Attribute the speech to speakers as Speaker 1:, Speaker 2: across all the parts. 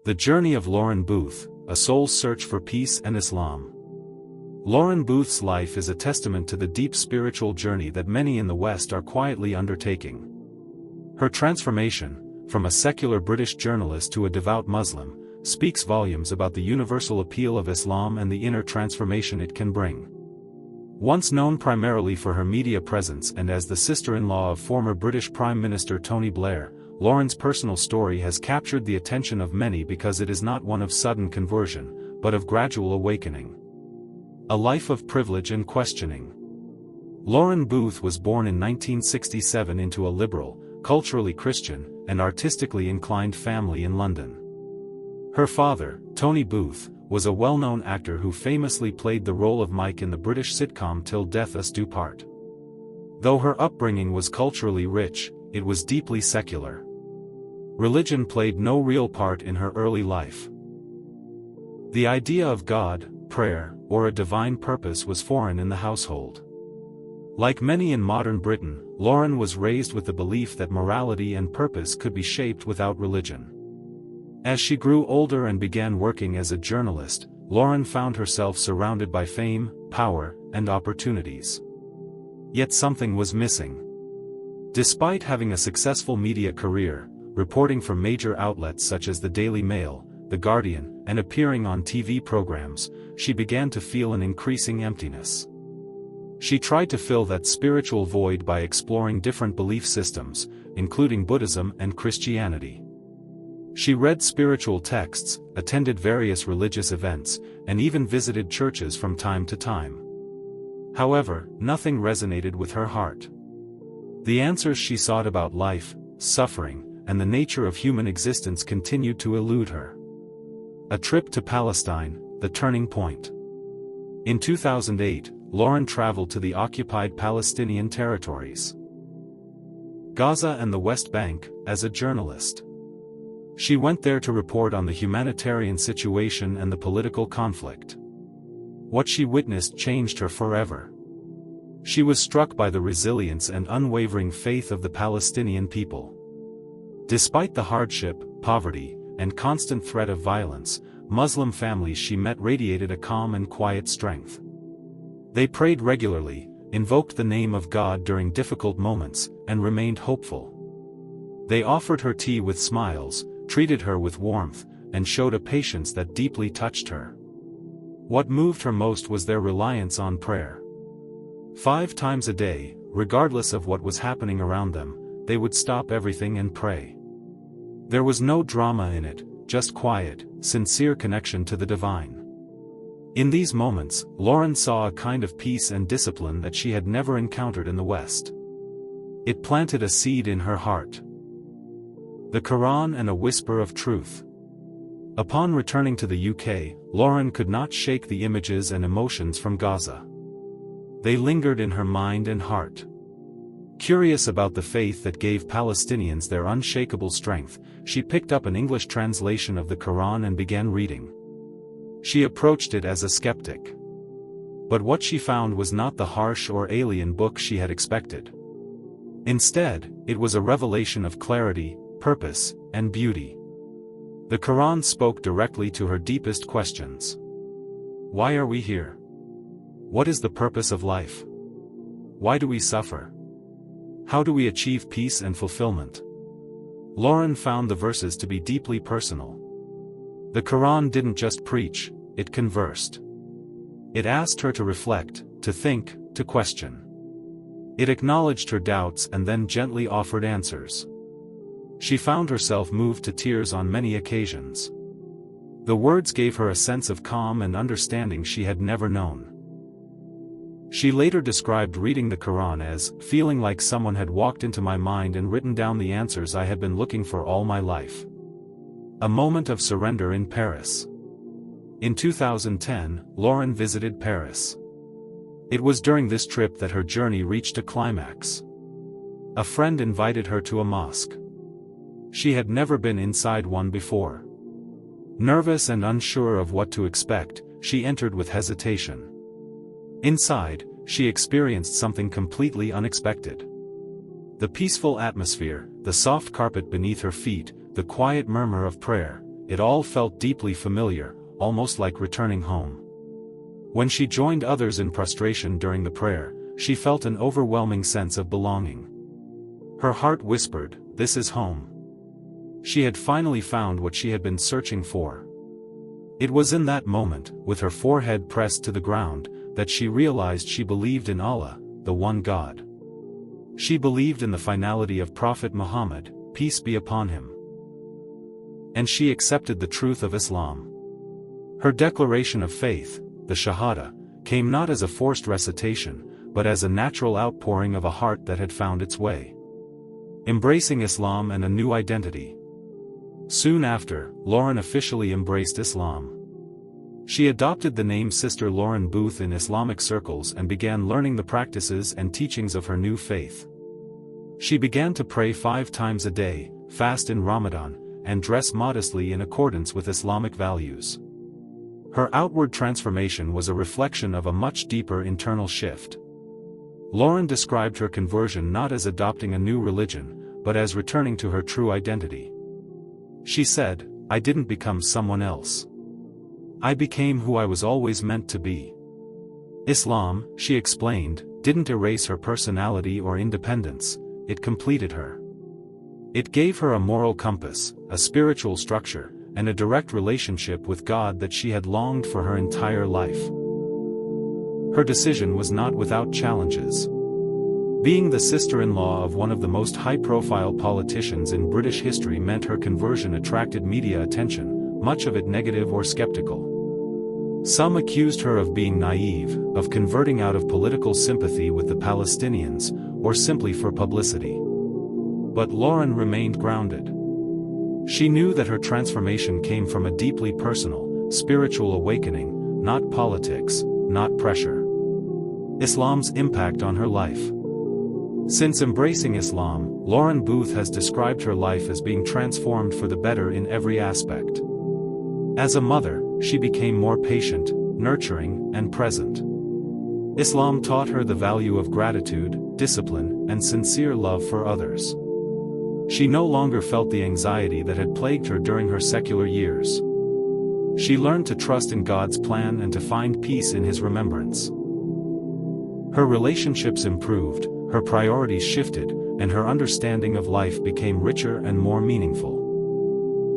Speaker 1: The Journey of Lauren Booth, A Soul's Search for Peace and Islam. Lauren Booth's life is a testament to the deep spiritual journey that many in the West are quietly undertaking. Her transformation, from a secular British journalist to a devout Muslim, speaks volumes about the universal appeal of Islam and the inner transformation it can bring. Once known primarily for her media presence and as the sister-in-law of former British Prime Minister Tony Blair, Lauren's personal story has captured the attention of many because it is not one of sudden conversion, but of gradual awakening. A life of privilege and questioning. Lauren Booth was born in 1967 into a liberal, culturally Christian, and artistically inclined family in London. Her father, Tony Booth, was a well-known actor who famously played the role of Mike in the British sitcom Till Death Us Do Part. Though her upbringing was culturally rich, it was deeply secular. Religion played no real part in her early life. The idea of God, prayer, or a divine purpose was foreign in the household. Like many in modern Britain, Lauren was raised with the belief that morality and purpose could be shaped without religion. As she grew older and began working as a journalist, Lauren found herself surrounded by fame, power, and opportunities. Yet something was missing. Despite having a successful media career, reporting for major outlets such as the Daily Mail, The Guardian, and appearing on TV programs, she began to feel an increasing emptiness. She tried to fill that spiritual void by exploring different belief systems, including Buddhism and Christianity. She read spiritual texts, attended various religious events, and even visited churches from time to time. However, nothing resonated with her heart. The answers she sought about life, suffering, and the nature of human existence continued to elude her. A trip to Palestine, the turning point. In 2008, Lauren traveled to the occupied Palestinian territories, Gaza and the West Bank, as a journalist. She went there to report on the humanitarian situation and the political conflict. What she witnessed changed her forever. She was struck by the resilience and unwavering faith of the Palestinian people. Despite the hardship, poverty, and constant threat of violence, Muslim families she met radiated a calm and quiet strength. They prayed regularly, invoked the name of God during difficult moments, and remained hopeful. They offered her tea with smiles, treated her with warmth, and showed a patience that deeply touched her. What moved her most was their reliance on prayer. 5 times a day, regardless of what was happening around them, they would stop everything and pray. There was no drama in it, just quiet, sincere connection to the divine. In these moments, Lauren saw a kind of peace and discipline that she had never encountered in the West. It planted a seed in her heart. The Quran and a whisper of truth. Upon returning to the UK, Lauren could not shake the images and emotions from Gaza. They lingered in her mind and heart. Curious about the faith that gave Palestinians their unshakable strength, she picked up an English translation of the Quran and began reading. She approached it as a skeptic. But what she found was not the harsh or alien book she had expected. Instead, it was a revelation of clarity, purpose, and beauty. The Quran spoke directly to her deepest questions. Why are we here? What is the purpose of life? Why do we suffer? How do we achieve peace and fulfillment? Lauren found the verses to be deeply personal. The Quran didn't just preach, it conversed. It asked her to reflect, to think, to question. It acknowledged her doubts and then gently offered answers. She found herself moved to tears on many occasions. The words gave her a sense of calm and understanding she had never known. She later described reading the Quran as feeling like someone had walked into my mind and written down the answers I had been looking for all my life. A moment of surrender in Paris. In 2010, Lauren visited Paris. It was during this trip that her journey reached a climax. A friend invited her to a mosque. She had never been inside one before. Nervous and unsure of what to expect, she entered with hesitation. Inside, she experienced something completely unexpected. The peaceful atmosphere, the soft carpet beneath her feet, the quiet murmur of prayer, it all felt deeply familiar, almost like returning home. When she joined others in prostration during the prayer, she felt an overwhelming sense of belonging. Her heart whispered, "This is home." She had finally found what she had been searching for. It was in that moment, with her forehead pressed to the ground, that she realized she believed in Allah, the one God. She believed in the finality of Prophet Muhammad, peace be upon him. And she accepted the truth of Islam. Her declaration of faith, the Shahada, came not as a forced recitation, but as a natural outpouring of a heart that had found its way, embracing Islam and a new identity. Soon after, Lauren officially embraced Islam. She adopted the name Sister Lauren Booth in Islamic circles and began learning the practices and teachings of her new faith. She began to pray 5 times a day, fast in Ramadan, and dress modestly in accordance with Islamic values. Her outward transformation was a reflection of a much deeper internal shift. Lauren described her conversion not as adopting a new religion, but as returning to her true identity. She said, "I didn't become someone else. I became who I was always meant to be." Islam, she explained, didn't erase her personality or independence, it completed her. It gave her a moral compass, a spiritual structure, and a direct relationship with God that she had longed for her entire life. Her decision was not without challenges. Being the sister-in-law of one of the most high-profile politicians in British history meant her conversion attracted media attention, much of it negative or skeptical. Some accused her of being naive, of converting out of political sympathy with the Palestinians, or simply for publicity. But Lauren remained grounded. She knew that her transformation came from a deeply personal, spiritual awakening, not politics, not pressure. Islam's impact on her life. Since embracing Islam, Lauren Booth has described her life as being transformed for the better in every aspect. As a mother, she became more patient, nurturing, and present. Islam taught her the value of gratitude, discipline, and sincere love for others. She no longer felt the anxiety that had plagued her during her secular years. She learned to trust in God's plan and to find peace in His remembrance. Her relationships improved, her priorities shifted, and her understanding of life became richer and more meaningful.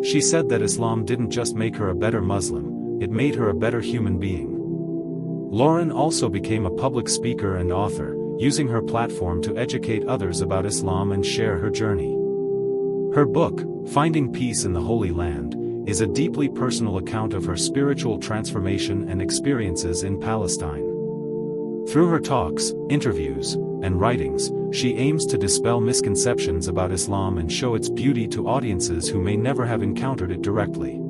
Speaker 1: She said that Islam didn't just make her a better Muslim, it made her a better human being. Lauren also became a public speaker and author, using her platform to educate others about Islam and share her journey. Her book, Finding Peace in the Holy Land, is a deeply personal account of her spiritual transformation and experiences in Palestine. Through her talks, interviews, and writings, she aims to dispel misconceptions about Islam and show its beauty to audiences who may never have encountered it directly.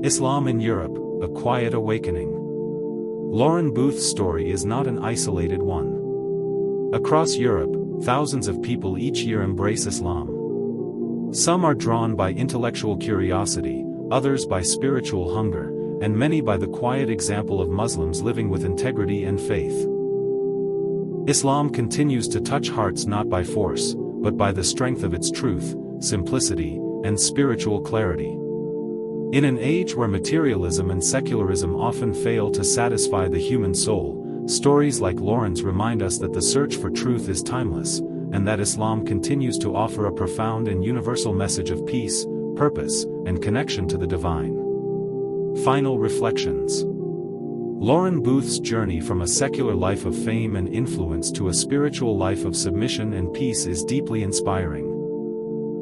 Speaker 1: Islam in Europe, a quiet awakening. Lauren Booth's story is not an isolated one. Across Europe, thousands of people each year embrace Islam. Some are drawn by intellectual curiosity, others by spiritual hunger, and many by the quiet example of Muslims living with integrity and faith. Islam continues to touch hearts not by force, but by the strength of its truth, simplicity, and spiritual clarity. In an age where materialism and secularism often fail to satisfy the human soul, stories like Lauren's remind us that the search for truth is timeless, and that Islam continues to offer a profound and universal message of peace, purpose, and connection to the divine. Final reflections. Lauren Booth's journey from a secular life of fame and influence to a spiritual life of submission and peace is deeply inspiring.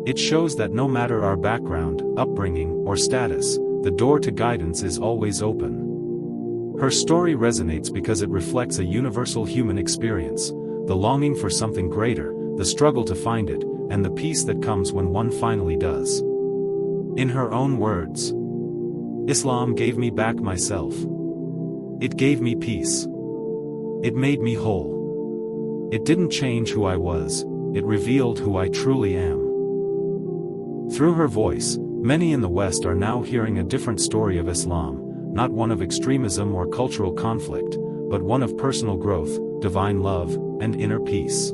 Speaker 1: It shows that no matter our background, upbringing, or status, the door to guidance is always open. Her story resonates because it reflects a universal human experience, the longing for something greater, the struggle to find it, and the peace that comes when one finally does. In her own words, "Islam gave me back myself. It gave me peace. It made me whole. It didn't change who I was, it revealed who I truly am." Through her voice, many in the West are now hearing a different story of Islam, not one of extremism or cultural conflict, but one of personal growth, divine love, and inner peace.